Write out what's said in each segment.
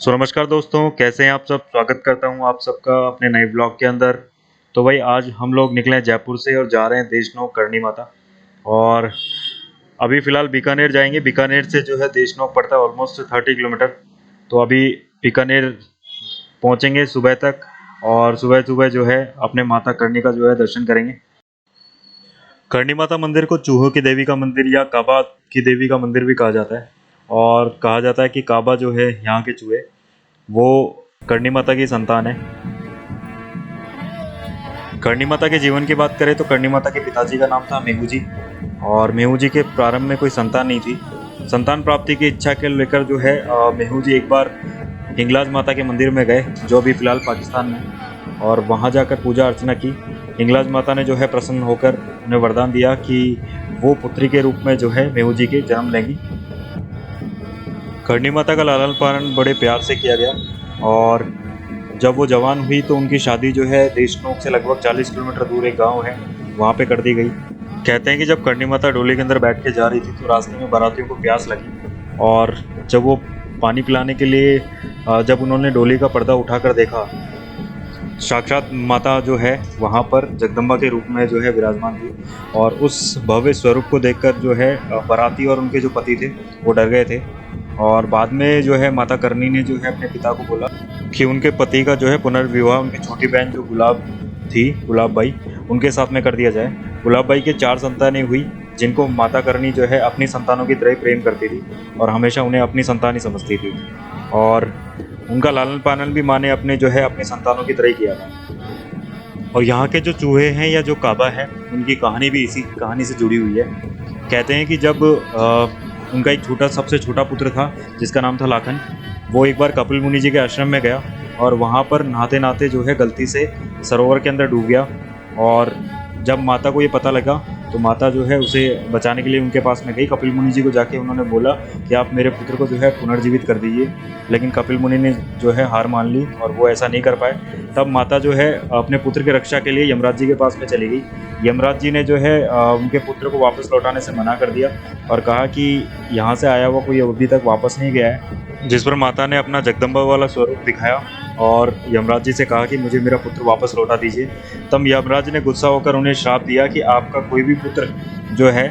नमस्कार दोस्तों, कैसे हैं आप सब? स्वागत करता हूं आप सबका अपने नए ब्लॉग के अंदर। तो भाई आज हम लोग निकले हैं जयपुर से और जा रहे हैं देशनोक करणी माता। और अभी फ़िलहाल बीकानेर जाएंगे। बीकानेर से जो है देशनोक पड़ता है ऑलमोस्ट 30 किलोमीटर। तो अभी बीकानेर पहुंचेंगे सुबह तक और सुबह सुबह जो है अपने माता करणी का जो है दर्शन करेंगे। करणी माता मंदिर को चूहों की देवी का मंदिर या काबा की देवी का मंदिर भी कहा जाता है। और कहा जाता है कि काबा जो है यहाँ के चूहे वो करणी माता की संतान है। करणी माता के जीवन की बात करें तो करणी माता के पिताजी का नाम था मेहू जी। और मेहू जी के प्रारंभ में कोई संतान नहीं थी। संतान प्राप्ति की इच्छा के लेकर जो है मेहू जी एक बार हिंगलाज माता के मंदिर में गए, जो अभी फ़िलहाल पाकिस्तान में। और वहाँ जाकर पूजा अर्चना की। हिंगलाज माता ने जो है प्रसन्न होकर उन्हें वरदान दिया कि वो पुत्री के रूप में जो है मेहू जी के जन्म लेंगी। करणी माता का लालन पालन बड़े प्यार से किया गया। और जब वो जवान हुई तो उनकी शादी जो है देशनोक से लगभग 40 किलोमीटर दूर एक गांव है वहाँ पे कर दी गई। कहते हैं कि जब करणी माता डोली के अंदर बैठ के जा रही थी तो रास्ते में बारातियों को प्यास लगी। और जब वो पानी पिलाने के लिए जब उन्होंने डोली का पर्दा उठाकर देखा, साक्षात माता जो है वहाँ पर जगदम्बा के रूप में जो है विराजमान थी। और उस भव्य स्वरूप को देखकर जो है बाराती और उनके जो पति थे वो डर गए थे। और बाद में जो है माता करणी ने जो है अपने पिता को बोला कि उनके पति का जो है पुनर्विवाह उनकी छोटी बहन जो गुलाब थी, गुलाब बाई, उनके साथ में कर दिया जाए। गुलाब बाई के 4 संतानें हुई, जिनको माता करणी जो है अपनी संतानों की तरह प्रेम करती थी और हमेशा उन्हें अपनी संतान ही समझती थी। और उनका लालन पालन भी माँ ने अपने जो है अपनी संतानों की तरह ही किया था। और यहाँ के जो चूहे हैं या जो काबा है, उनकी कहानी भी इसी कहानी से जुड़ी हुई है। कहते हैं कि जब उनका एक सबसे छोटा पुत्र था जिसका नाम था लाखन, वो एक बार कपिल मुनि जी के आश्रम में गया और वहाँ पर नहाते नहाते जो है गलती से सरोवर के अंदर डूब गया। और जब माता को ये पता लगा तो माता जो है उसे बचाने के लिए उनके पास में गई। कपिल मुनि जी को जाके उन्होंने बोला कि आप मेरे पुत्र को जो है पुनर्जीवित कर दीजिए। लेकिन कपिल मुनि ने जो है हार मान ली और वो ऐसा नहीं कर पाए। तब माता जो है अपने पुत्र की रक्षा के लिए यमराज जी के पास में चली गई। यमराज जी ने जो है उनके पुत्र को वापस लौटाने से मना कर दिया और कहा कि यहाँ से आया हुआ कोई अभी तक वापस नहीं गया है। जिस पर माता ने अपना जगदम्बा वाला स्वरूप दिखाया और यमराज जी से कहा कि मुझे मेरा पुत्र वापस लौटा दीजिए। तब यमराज ने गुस्सा होकर उन्हें श्राप दिया कि आपका कोई भी पुत्र जो है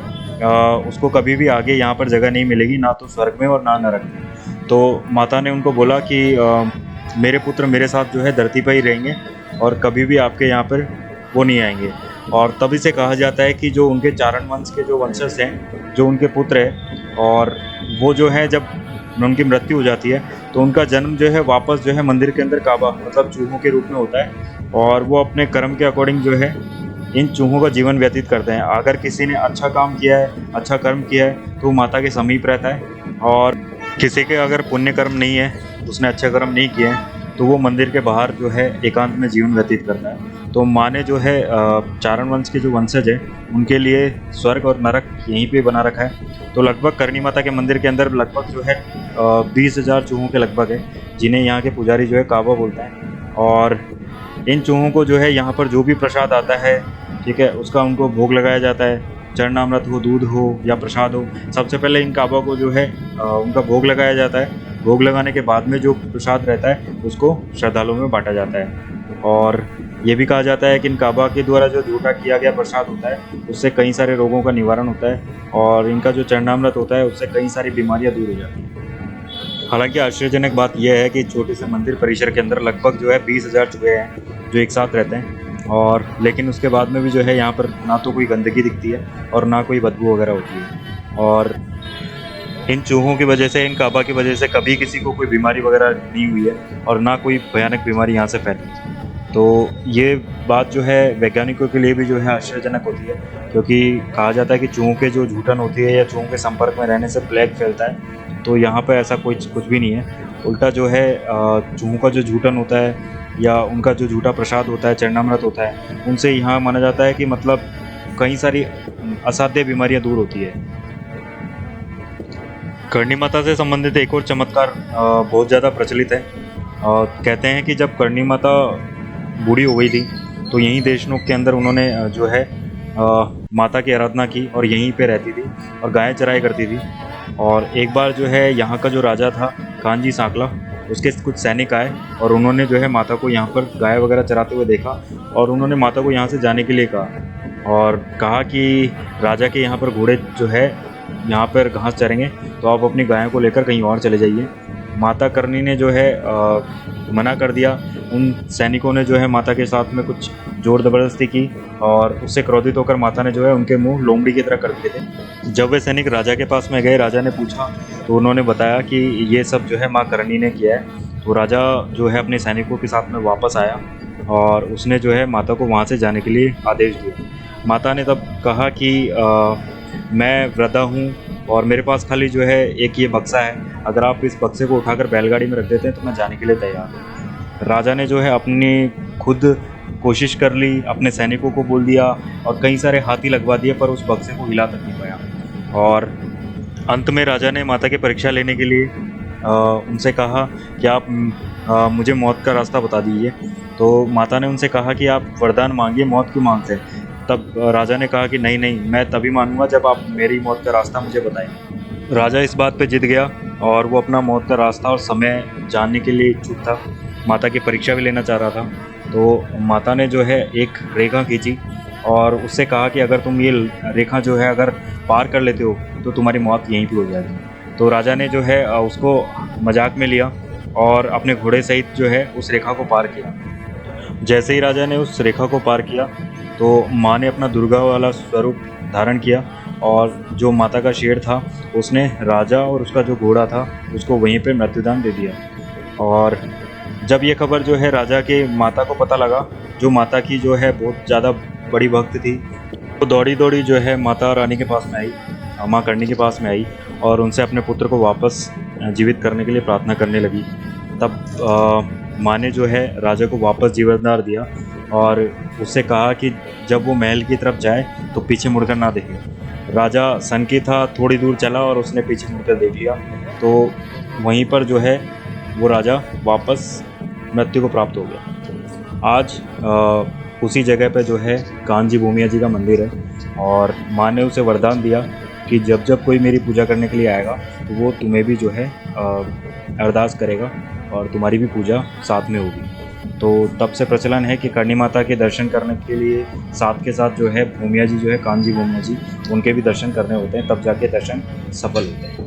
उसको कभी भी आगे यहाँ पर जगह नहीं मिलेगी, ना तो स्वर्ग में और ना नरक में। तो माता ने उनको बोला कि मेरे पुत्र मेरे साथ जो है धरती पर ही रहेंगे और कभी भी आपके यहाँ पर वो नहीं आएंगे। और तभी से कहा जाता है कि जो उनके चारण वंश के जो वंशज हैं, जो उनके पुत्र हैं, और वो जो है जब उनकी मृत्यु हो जाती है तो उनका जन्म जो है वापस जो है मंदिर के अंदर काबा मतलब चूहों के रूप में होता है। और वो अपने कर्म के अकॉर्डिंग जो है इन चूहों का जीवन व्यतीत करते हैं। अगर किसी ने अच्छा काम किया है, अच्छा कर्म किया है, तो वो माता के समीप रहता है। और किसी के अगर पुण्य कर्म नहीं है, उसने अच्छे कर्म नहीं किए हैं, तो वो मंदिर के बाहर जो है एकांत में जीवन व्यतीत करता है। तो माँ ने जो है चारण वंश के जो वंशज है उनके लिए स्वर्ग और नरक यहीं पे बना रखा है। तो लगभग करणी माता के मंदिर के अंदर लगभग जो है 20,000 चूहों के लगभग है, जिन्हें यहाँ के पुजारी जो है काबा बोलते हैं। और इन चूहों को जो है यहाँ पर जो भी प्रसाद आता है, ठीक है, उसका उनको भोग लगाया जाता है। चरणामृत हो, दूध हो या प्रसाद हो, सबसे पहले इन काबा को जो है उनका भोग लगाया जाता है। भोग लगाने के बाद में जो प्रसाद रहता है उसको श्रद्धालुओं में बांटा जाता है। और ये भी कहा जाता है कि इन काबा के द्वारा जो झूठा किया गया प्रसाद होता है उससे कई सारे रोगों का निवारण होता है। और इनका जो चरणामृत होता है उससे कई सारी बीमारियां दूर हो जाती हैं। हालांकि आश्चर्यजनक बात यह है कि छोटे से मंदिर परिसर के अंदर लगभग जो है 20,000 चूहे हैं जो एक साथ रहते हैं। और लेकिन उसके बाद में भी जो है यहाँ पर ना तो कोई गंदगी दिखती है और ना कोई बदबू वगैरह होती है। और इन चूहों की वजह से, इन काबा की वजह से कभी किसी को कोई बीमारी वगैरह नहीं हुई है और ना कोई भयानक बीमारी यहाँ से फैली। तो ये बात जो है वैज्ञानिकों के लिए भी जो है आश्चर्यजनक होती है, क्योंकि कहा जाता है कि चूहों के जो जूठन होती है या चूहों के संपर्क में रहने से प्लेग फैलता है। तो यहाँ पर ऐसा कुछ भी नहीं है। उल्टा जो है चूहों का जो जूठन होता है या उनका जो झूठा प्रसाद होता है, चरणामृत होता है, उनसे यहाँ माना जाता है कि मतलब कई सारी असाध्य बीमारियाँ दूर होती है। करणी माता से संबंधित एक और चमत्कार बहुत ज़्यादा प्रचलित है। कहते हैं कि जब करणी माता बूढ़ी हो गई थी तो यहीं देशनोक के अंदर उन्होंने जो है माता की आराधना की और यहीं पे रहती थी और गाय चराई करती थी। और एक बार जो है यहाँ का जो राजा था कानजी सांकला, उसके कुछ सैनिक आए और उन्होंने जो है माता को यहाँ पर गाय वगैरह चराते हुए देखा और उन्होंने माता को यहाँ से जाने के लिए कहा और कहा कि राजा के यहाँ पर घोड़े जो है यहाँ पर घास चरेंगे, तो आप अपनी गायों को लेकर कहीं और चले जाइए। माता करनी ने जो है मना कर दिया। उन सैनिकों ने जो है माता के साथ में कुछ ज़ोर ज़बरदस्ती की और उससे क्रोधित होकर माता ने जो है उनके मुंह लोमड़ी की तरह कर दिए थे। जब वे सैनिक राजा के पास में गए, राजा ने पूछा तो उन्होंने बताया कि ये सब जो है माँ करनी ने किया है। तो राजा जो है अपने सैनिकों के साथ में वापस आया और उसने जो है माता को वहाँ से जाने के लिए आदेश दिया। माता ने तब कहा कि मैं वृद्धा हूँ और मेरे पास खाली जो है एक ये बक्सा है, अगर आप इस बक्से को उठाकर बैलगाड़ी में रख देते हैं तो मैं जाने के लिए तैयार हूँ। राजा ने जो है अपनी खुद कोशिश कर ली, अपने सैनिकों को बोल दिया और कई सारे हाथी लगवा दिए, पर उस बक्से को हिला तक नहीं पाया। और अंत में राजा ने माता की परीक्षा लेने के लिए उनसे कहा कि आप मुझे मौत का रास्ता बता दीजिए। तो माता ने उनसे कहा कि आप वरदान मांगिए, मौत क्यों मांगते हैं। तब राजा ने कहा कि नहीं नहीं, मैं तभी मानूंगा जब आप मेरी मौत का रास्ता मुझे बताएं। राजा इस बात पे जित गया और वो अपना मौत का रास्ता और समय जानने के लिए इच्छुक था। माता की परीक्षा भी लेना चाह रहा था। तो माता ने जो है एक रेखा खींची और उससे कहा कि अगर तुम ये रेखा जो है अगर पार कर लेते हो तो तुम्हारी मौत यहीं पे हो जाएगी। तो राजा ने जो है उसको मजाक में लिया और अपने घोड़े सहित जो है उस रेखा को पार किया। जैसे ही राजा ने उस रेखा को पार किया तो माँ ने अपना दुर्गा वाला स्वरूप धारण किया और जो माता का शेर था उसने राजा और उसका जो घोड़ा था उसको वहीं पे मृत्युदान दे दिया। और जब ये खबर जो है राजा के माता को पता लगा, जो माता की जो है बहुत ज़्यादा बड़ी भक्त थी, तो दौड़ी दौड़ी जो है माता रानी के पास में आई, माँ करनी के पास में आई और उनसे अपने पुत्र को वापस जीवित करने के लिए प्रार्थना करने लगी। तब माँ ने जो है राजा को वापस जीवनदान दिया और उससे कहा कि जब वो महल की तरफ जाए तो पीछे मुड़कर ना देखे। राजा सन की था, थोड़ी दूर चला और उसने पीछे मुड़कर देख लिया, तो वहीं पर जो है वो राजा वापस मृत्यु को प्राप्त हो गया। आज उसी जगह पे जो है कान्जी भूमिया जी का मंदिर है और माँ ने उसे वरदान दिया कि जब जब कोई मेरी पूजा करने के लिए आएगा तो वो तुम्हें भी जो है अरदास करेगा और तुम्हारी भी पूजा साथ में होगी। तो तब से प्रचलन है कि करणी माता के दर्शन करने के लिए साथ के साथ जो है भूमिया जी जो है कान्जी भूमिया जी, उनके भी दर्शन करने होते हैं, तब जाके दर्शन सफल होते हैं।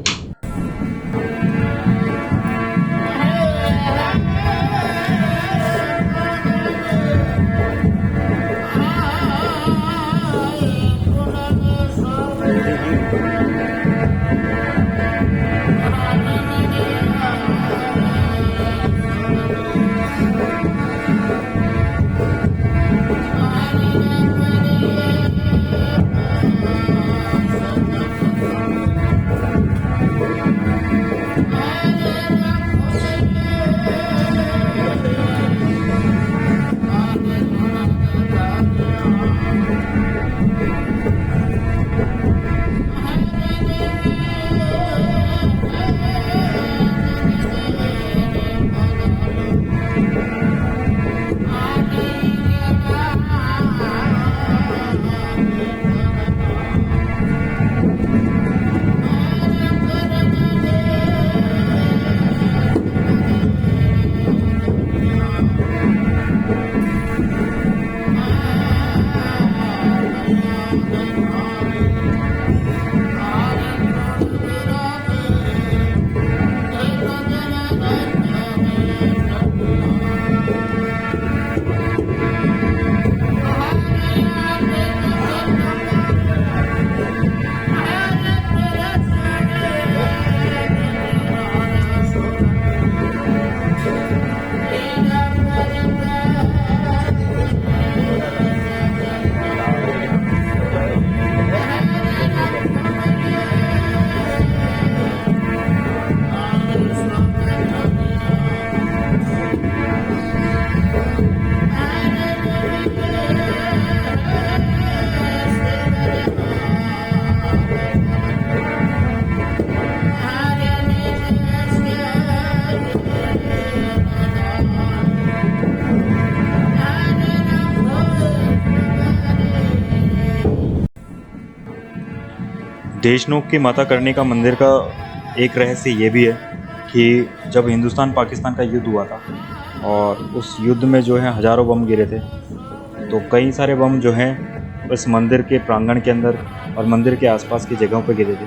देशनोक की माता करणी का मंदिर का एक रहस्य ये भी है कि जब हिंदुस्तान पाकिस्तान का युद्ध हुआ था और उस युद्ध में जो है हज़ारों बम गिरे थे, तो कई सारे बम जो हैं उस मंदिर के प्रांगण के अंदर और मंदिर के आसपास की जगहों पर गिरे थे,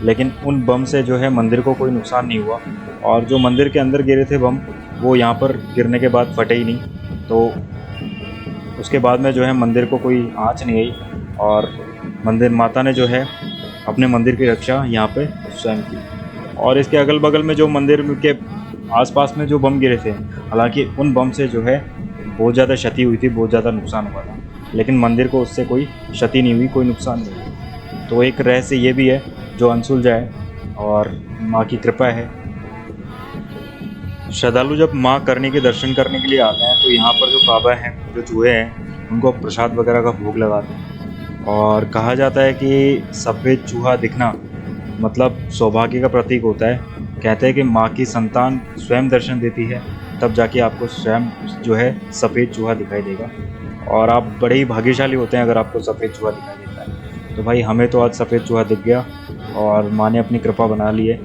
लेकिन उन बम से जो है मंदिर को कोई नुकसान नहीं हुआ। और जो मंदिर के अंदर गिरे थे बम, वो यहाँ पर गिरने के बाद फटे ही नहीं, तो उसके बाद में जो है मंदिर को कोई आँच नहीं आई और मंदिर माता ने जो है अपने मंदिर की रक्षा यहाँ पे स्वयं की। और इसके अगल बगल में जो मंदिर के आसपास में जो बम गिरे थे, हालांकि उन बम से जो है बहुत ज़्यादा क्षति हुई थी, बहुत ज़्यादा नुकसान हुआ था, लेकिन मंदिर को उससे कोई क्षति नहीं हुई, कोई नुकसान नहीं हुआ। तो एक रहस्य ये भी है जो अनसुलझा है और माँ की कृपा है। श्रद्धालु जब माँ करनी के दर्शन करने के लिए आते हैं तो यहाँ पर जो बाबा हैं, जो चूहे हैं, उनको प्रसाद वगैरह का भोग लगाते हैं। और कहा जाता है कि सफ़ेद चूहा दिखना मतलब सौभाग्य का प्रतीक होता है। कहते हैं कि माँ की संतान स्वयं दर्शन देती है, तब जाके आपको स्वयं जो है सफ़ेद चूहा दिखाई देगा और आप बड़े ही भाग्यशाली होते हैं अगर आपको सफ़ेद चूहा दिखाई देता है। तो भाई हमें तो आज सफ़ेद चूहा दिख गया और माँ ने अपनी कृपा बना ली है।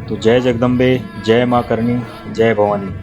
तो जय जगदम्बे, जय माँ करनी, जय भवानी।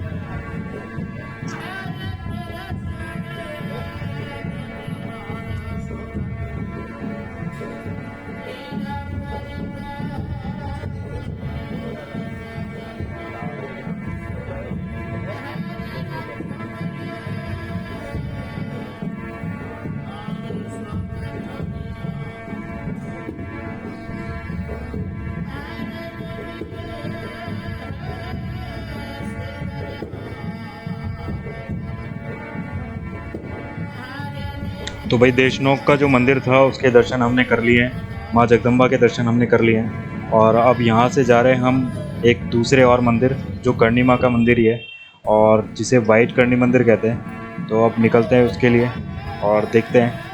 तो भाई देशनोक का जो मंदिर था उसके दर्शन हमने कर लिए हैं, माँ जगदम्बा के दर्शन हमने कर लिए हैं और अब यहाँ से जा रहे हैं हम एक दूसरे और मंदिर जो करणी माँ का मंदिर ही है और जिसे वाइट करणी मंदिर कहते हैं। तो अब निकलते हैं उसके लिए और देखते हैं।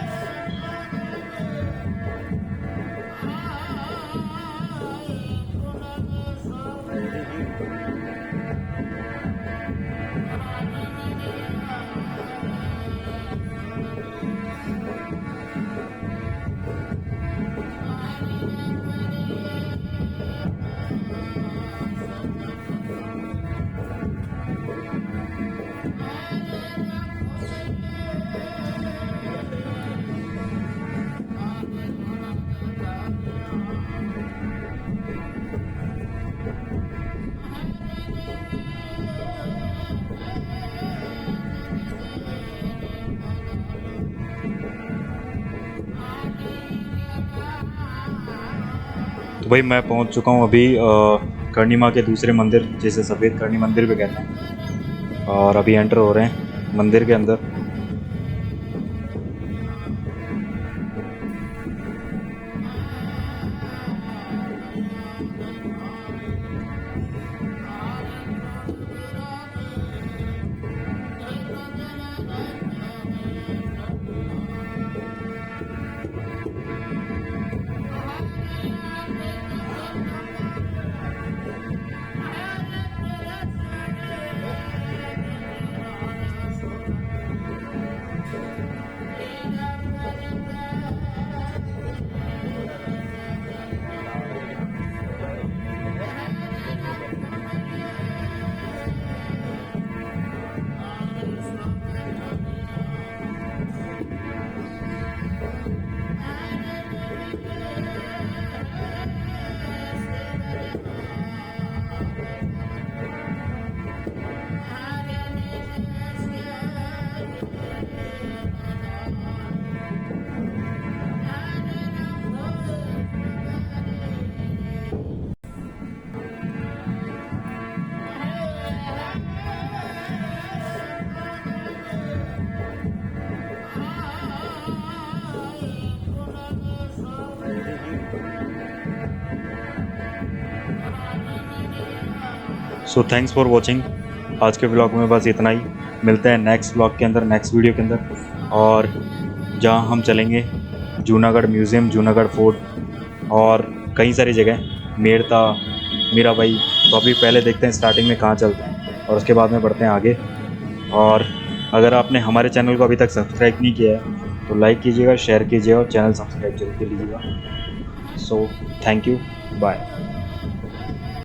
तो भाई मैं पहुंच चुका हूं अभी करणी माँ के दूसरे मंदिर, जिसे सफ़ेद करणी मंदिर भी कहते हैं, और अभी एंटर हो रहे हैं मंदिर के अंदर। So thanks for watching. आज के ब्लॉग में बस इतना ही। मिलते हैं नेक्स्ट ब्लॉग के अंदर, नेक्स्ट वीडियो के अंदर, और जहाँ हम चलेंगे जूनागढ़ म्यूज़ियम, जूनागढ़ फोर्ट और कई सारी जगह, मेरता, मीराबाई। तो अभी पहले देखते हैं स्टार्टिंग में कहाँ चलते हैं और उसके बाद में बढ़ते हैं आगे। और अगर आपने हमारे चैनल को अभी तक सब्सक्राइब नहीं किया है तो लाइक कीजिएगा, शेयर कीजिएगा और चैनल सब्सक्राइब जरूर कर लीजिएगा। So thank you. बाय।